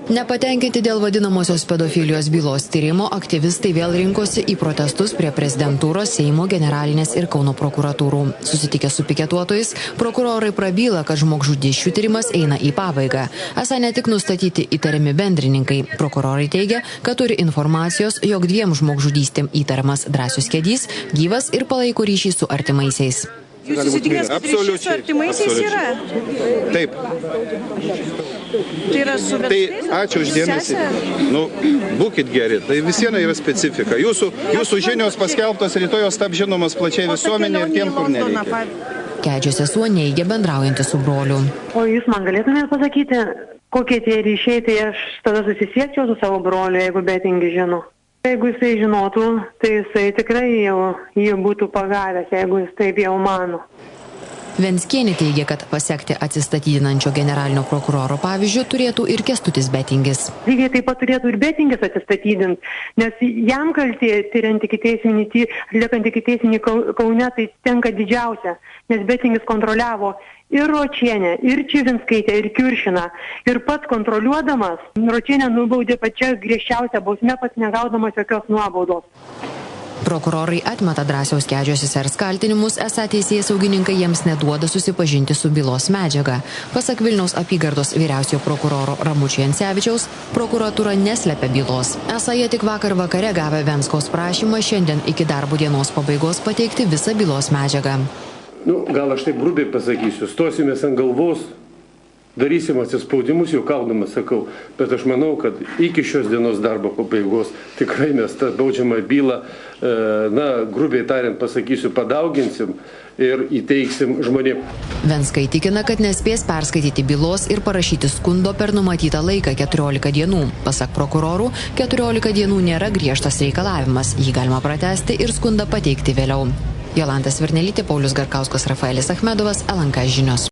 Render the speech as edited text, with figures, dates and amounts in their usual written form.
Nepatenkinti dėl vadinamosios pedofilijos bylos tyrimo, aktyvistai vėl rinkosi į protestus prie prezidentūros, Seimo, generalinės ir Kauno prokuratūrų. Susitikę su piketuotojais, prokurorai prabyla, kad žmogžudysčių tyrimas eina į pabaigą. Esą ne tik nustatyti įtariami bendrininkai. Prokurorai teigia, kad turi informacijos, jog 2 žmogžudystėm įtariamas Drąsius Kedys gyvas ir palaiko ryšį su artimaisiais. Jūs įsitikinęs, kad ryšys su artimaisiais yra? Taip. Tai yra su verstais? Tai ačiū uždėmesį. Būkit geri, tai visiena yra specifika. Jūsų žinios paskelbtos rytoj jos taps žinomas plačiai visuomenė ir tiem, kur nereikia. Kedžio sesuo neigia bendraujantį su broliu. O jūs man galėtumėte pasakyti, kokie tie ryšiai, tai aš tada susisiekčiau su savo broliu, jeigu betingi žino. Jeigu jisai žinotų, tai jisai tikrai jau jį būtų pagavęs, jeigu jis taip jau mano. Venckienė teigia, kad pasekti atsistatydinančio generalinio prokuroro pavyzdžių turėtų ir Kęstutis Betingis. Lygiai taip pat turėtų ir Betingis atsistatydinti, nes jam kaltė atliekant ikiteisminį Kaune, tai tenka didžiausia, nes Betingis kontroliavo ir Ročienę, ir Čivinskaitę, ir Kiuršiną. Ir pats kontroliuodamas, Ročienę nubaudė pačia griežčiausia bausme, pats negaudamas jokios nuobaudos. Prokurorai atmeta Drąsiaus Kedžio sesers kaltinimus, esą teisėsaugininkai jiems neduoda susipažinti su bylos medžiaga. Pasak Vilniaus apygardos vyriausiojo prokuroro Ramučio Jancevičiaus, prokuratūra neslepia bylos. Esą jie tik vakar vakare gavę Venskaus prašymą šiandien iki darbo dienos pabaigos pateikti visą bylos medžiagą. Gal aš taip grubiai pasakysiu, stosimės ant galvos, darysim atsispaudimus, jau kaudamas sakau, bet aš manau, kad iki šios dienos darbo pabaigos tikrai mes tą baudžiamą bylą, grubiai tariant pasakysiu, padauginsim ir įteiksim žmonėm. Venskai tikina, kad nespės perskaityti bylos ir parašyti skundo per numatytą laiką 14 dienų. Pasak prokurorų, 14 dienų nėra griežtas reikalavimas, jį galima pratęsti ir skundą pateikti vėliau. Jolanta Svirnelytė, Paulius Garkauskas, Rafaelis Achmedovas, LNK žinios.